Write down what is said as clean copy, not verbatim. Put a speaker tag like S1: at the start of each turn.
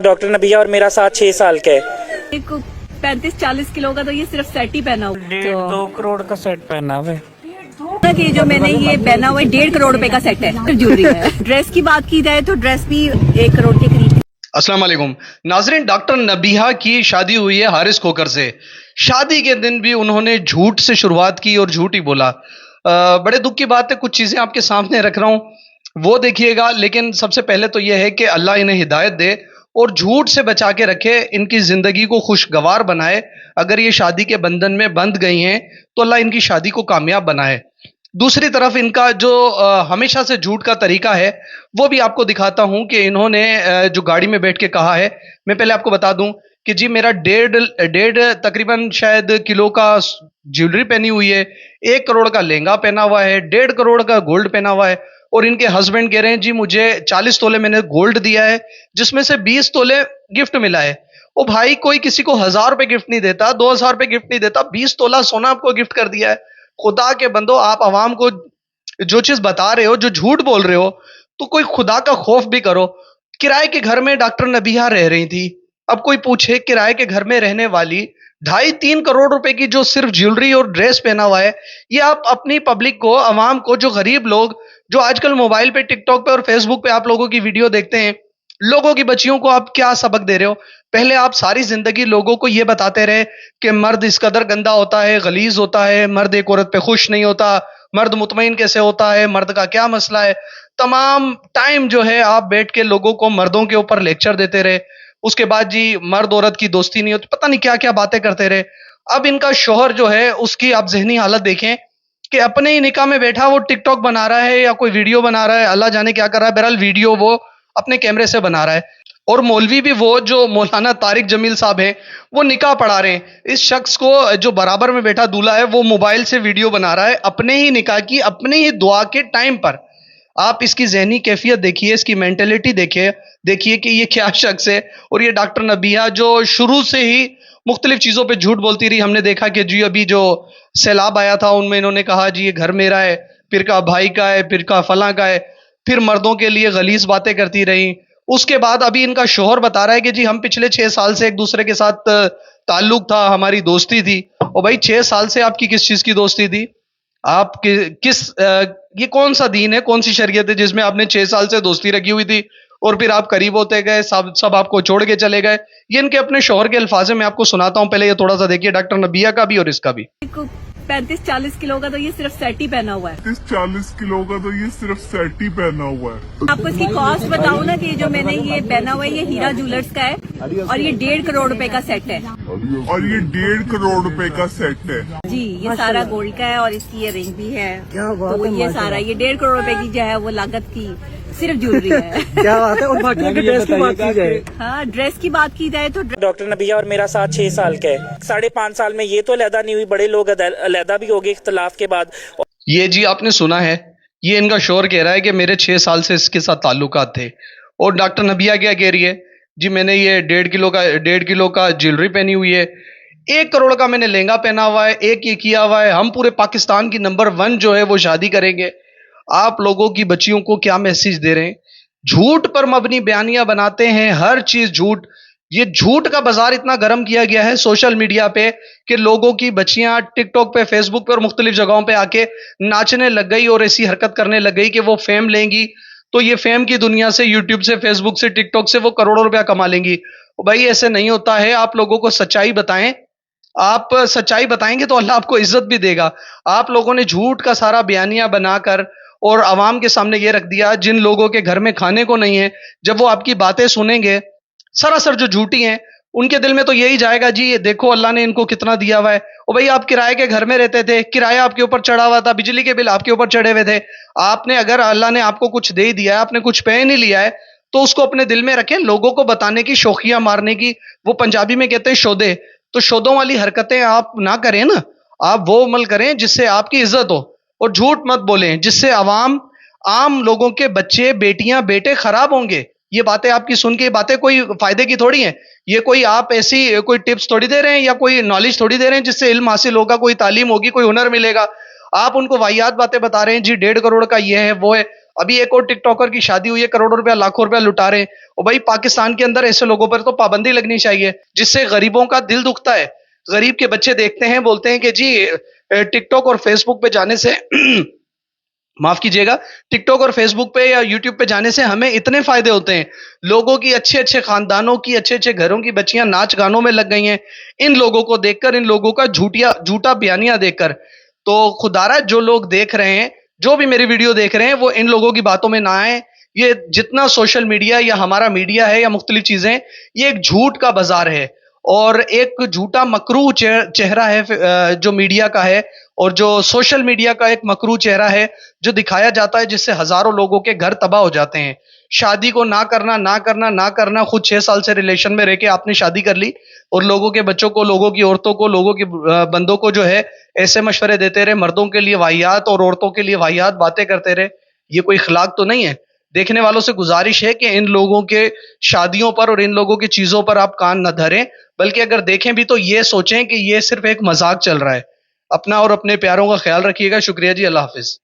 S1: Doctor नबिया और मेरा साथ 6 साल का है।
S2: एक 35-40 किलो का तो ये सिर्फ सेट ही पहना हुआ है।
S1: 2 करोड़ का सेट पहना हुआ है।
S2: कि जो मैंने ये पहना हुआ है 1.5 करोड़ रुपए का सेट है। ज्वेलरी है। ड्रेस की बात की जाए तो ड्रेस भी 1 करोड़ के करीब।
S3: अस्सलाम वालेकुम नाजरीन, डॉक्टर नबिहा की शादी हुई है हारिस खोकर से। शादी के दिन भी उन्होंने झूठ से शुरुआत की और झूठ ही बोला। बड़े दुख की बात है, कुछ चीज़ें आपके सामने रख रहा हूँ वो देखिएगा, लेकिन सबसे पहले तो यह है कि अल्लाह इन्हें हिदायत दे और झूठ से बचा के रखे, इनकी ज़िंदगी को खुशगवार बनाए। अगर ये शादी के बंधन में बंध गई हैं तो अल्लाह इनकी शादी को कामयाब बनाए। दूसरी तरफ इनका जो हमेशा से झूठ का तरीका है वो भी आपको दिखाता हूं कि इन्होंने जो गाड़ी में बैठ के कहा है। मैं पहले आपको बता दूं कि जी मेरा डेढ़ तकरीबन शायद किलो का ज्वेलरी पहनी हुई है, 1 करोड़ का लहंगा पहना हुआ है, 1.5 करोड़ का गोल्ड पहना हुआ है। और इनके हस्बैंड कह रहे हैं जी मुझे 40 तोले मैंने गोल्ड दिया है जिसमें से 20 तोले गिफ्ट मिला है। ओ भाई, कोई किसी को 1000 रुपए गिफ्ट नहीं देता, 2000 रुपए गिफ्ट नहीं देता, 20 तोला सोना आपको गिफ्ट कर दिया है। खुदा के बंदो, आप आवाम को जो चीज बता रहे हो, जो झूठ बोल रहे हो, तो कोई खुदा का खौफ भी करो। किराए के घर में डॉक्टर नबिहा रह रही थी। अब कोई पूछे किराए के घर में रहने वाली 2.5-3 करोड़ रुपए की जो सिर्फ ज्वेलरी और ड्रेस पहना हुआ है, ये आप अपनी पब्लिक को, अवाम को, जो गरीब लोग जो आजकल मोबाइल पे, टिकटॉक पे और फेसबुक पे आप लोगों की वीडियो देखते हैं, लोगों की बच्चियों को आप क्या सबक दे रहे हो? पहले आप सारी जिंदगी लोगों को ये बताते रहे कि मर्द इस कदर गंदा होता है, गलीज होता है, मर्द एक औरत पे खुश नहीं होता, मर्द मुतमईन कैसे होता है, मर्द का क्या मसला है। तमाम टाइम जो है आप बैठ के लोगों को मर्दों के ऊपर लेक्चर देते रहे। उसके बाद जी मर्द औरत की दोस्ती नहीं होती, पता नहीं क्या क्या बातें करते रहे। अब इनका शोहर जो है उसकी आप जहनी हालत देखें कि अपने ही निकाह में बैठा वो टिकटॉक बना रहा है या कोई वीडियो बना रहा है, अल्लाह जाने क्या कर रहा है। बहरहाल वीडियो वो अपने कैमरे से बना रहा है। और मौलवी भी वो जो मौलाना तारिक जमील साहब हैं वो निकाह पढ़ा रहे हैं। इस शख्स को जो बराबर में बैठा दूल्हा है वो मोबाइल से वीडियो बना रहा है अपने ही निकाह की, अपने ही दुआ के टाइम पर। आप इसकी जहनी कैफियत देखिए, इसकी मेंटेलिटी देखिए कि ये क्या शख्स है। और ये डॉक्टर नबिहा जो शुरू से ही मुख्तलिफ चीज़ों पे झूठ बोलती रही। हमने देखा कि जी अभी जो सैलाब आया था उनमें इन्होंने कहा जी ये घर मेरा है, फिर का भाई का है, फिर का फलां का है, फिर मर्दों के लिए गलीज बातें करती रही। उसके बाद अभी इनका शोहर बता रहा है कि जी हम पिछले 6 साल से एक दूसरे के साथ ताल्लुक था, हमारी दोस्ती थी। और भाई 6 साल से आपकी किस चीज़ की दोस्ती थी? आप ये कौन सा दीन है, कौन सी शरीयत है जिसमें आपने 6 साल से दोस्ती रखी हुई थी और फिर आप करीब होते गए, सब आपको छोड़ के चले गए? ये इनके अपने शोहर के अल्फाज में आपको सुनाता हूं, पहले ये थोड़ा सा देखिए डॉक्टर नबिया का भी और इसका भी।
S2: 35-40 किलो का तो ये सिर्फ सेट ही पहना हुआ है।
S4: 40 किलो का तो ये सिर्फ सेट ही पहना हुआ है।
S2: आपको इसकी कॉस्ट बताऊं ना कि जो मैंने ये पहना हुआ है ये हीरा ज्वेलर्स का है और ये 1.5 करोड़ रुपए का सेट है।
S4: और ये 1.5 करोड़ रुपए का सेट है
S2: जी, ये सारा गोल्ड का है और इसकी ये रिंग भी है। तो ये सारा ये 1.5 करोड़ रुपए की जो है वो लागत की सिर्फ ज्वेलरी है।
S5: क्या बात है। और बाकी अगर ड्रेस की बात की जाए,
S2: हाँ, ड्रेस की बात की जाए तो
S1: डॉक्टर नबिया और मेरा साथ 6 साल का है। 5.5 साल में ये तो अलहदा नहीं हुई, बड़े लोग अलहदा भी हो गए इख्तलाफ के बाद।
S3: ये जी आपने सुना है, ये इनका शोहर कह रहा है कि मेरे 6 साल से इसके साथ ताल्लुकात थे। और डॉक्टर नबिया क्या कह रही है जी मैंने ये 1.5 किलो का ज्वेलरी पहनी हुई है, 1 करोड़ का मैंने लहंगा पहना हुआ है, एक ये किया हुआ है, हम पूरे पाकिस्तान की नंबर 1 जो है वो शादी करेंगे। आप लोगों की बच्चियों को क्या मैसेज दे रहे हैं? झूठ पर मबनी बयानियां बनाते हैं, हर चीज झूठ। ये झूठ का बाजार इतना गर्म किया गया है सोशल मीडिया पे कि लोगों की बच्चियां टिकटॉक पे, फेसबुक पे और मुख्तलिफ जगहों पे आके नाचने लग गई और ऐसी हरकत करने लग गई कि वो फेम लेंगी तो ये फेम की दुनिया से, यूट्यूब से, फेसबुक से, टिकटॉक से वो करोड़ों रुपया कमा लेंगी। भाई ऐसे नहीं होता है। आप लोगों को सच्चाई बताएं, आप सच्चाई बताएंगे तो अल्लाह आपको इज्जत भी देगा। आप लोगों ने झूठ का सारा बयानिया बनाकर और आवाम के सामने ये रख दिया, जिन लोगों के घर में खाने को नहीं है, जब वो आपकी बातें सुनेंगे सरासर जो झूठी हैं, उनके दिल में तो यही जाएगा जी ये देखो अल्लाह ने इनको कितना दिया हुआ है। और भाई आप किराए के घर में रहते थे, किराया आपके ऊपर चढ़ा हुआ था, बिजली के बिल आपके ऊपर चढ़े हुए थे। आपने, अगर अल्लाह ने आपको कुछ दे ही दिया है, आपने कुछ पे नहीं लिया है, तो उसको अपने दिल में रखें। लोगों को बताने की, शौकियां मारने की, वो पंजाबी में कहते हैं शोदे, तो शोदों वाली हरकतें आप ना करें ना। आप वो अमल करें जिससे आपकी इज्जत हो, और झूठ मत बोलें जिससे आम लोगों के बच्चे, बेटियां, बेटे खराब होंगे। ये बातें आपकी सुन के, बातें कोई फायदे की थोड़ी हैं। ये कोई आप ऐसी कोई टिप्स थोड़ी दे रहे हैं या कोई नॉलेज थोड़ी दे रहे हैं जिससे इल्म हासिल होगा, कोई तालीम होगी, कोई हुनर मिलेगा। आप उनको वाहियात बातें बता रहे हैं जी 1.5 करोड़ का ये है वो है। अभी एक और टिकटॉकर की शादी हुई है, करोड़ों रुपया लाखों रुपया लुटा रहे हैं। और भाई पाकिस्तान के अंदर ऐसे लोगों पर तो पाबंदी लगनी चाहिए, जिससे गरीबों का दिल दुखता है। गरीब के बच्चे देखते हैं, बोलते हैं कि जी टिकटॉक और फेसबुक पे जाने से माफ कीजिएगा, टिकटॉक और फेसबुक पे या यूट्यूब पे जाने से हमें इतने फायदे होते हैं। लोगों की अच्छे अच्छे खानदानों की, अच्छे अच्छे घरों की बच्चियां नाच गानों में लग गई हैं इन लोगों को देखकर, इन लोगों का झूठा बयानिया देखकर। तो खुदारा जो लोग देख रहे हैं, जो भी मेरी वीडियो देख रहे हैं, वो इन लोगों की बातों में ना आए। ये जितना सोशल मीडिया या हमारा मीडिया है या मुख्तलिफ चीजें, ये एक झूठ का बाजार है और एक झूठा मकरू चेहरा है जो मीडिया का है, और जो सोशल मीडिया का एक मकरू चेहरा है जो दिखाया जाता है, जिससे हजारों लोगों के घर तबाह हो जाते हैं। शादी को ना करना ना करना ना करना, खुद 6 साल से रिलेशन में रह के आपने शादी कर ली और लोगों के बच्चों को, लोगों की औरतों को, लोगों के बंदों को जो है ऐसे मशवरे देते रहे, मर्दों के लिए वाहियात और औरतों के लिए वाहियात बातें करते रहे। ये कोई इखलाक तो नहीं है। देखने वालों से गुजारिश है कि इन लोगों के शादियों पर और इन लोगों की चीजों पर आप कान न धरें, बल्कि अगर देखें भी तो ये सोचें कि ये सिर्फ एक मजाक चल रहा है। अपना और अपने प्यारों का ख्याल रखिएगा। शुक्रिया जी, अल्लाह हाफिज।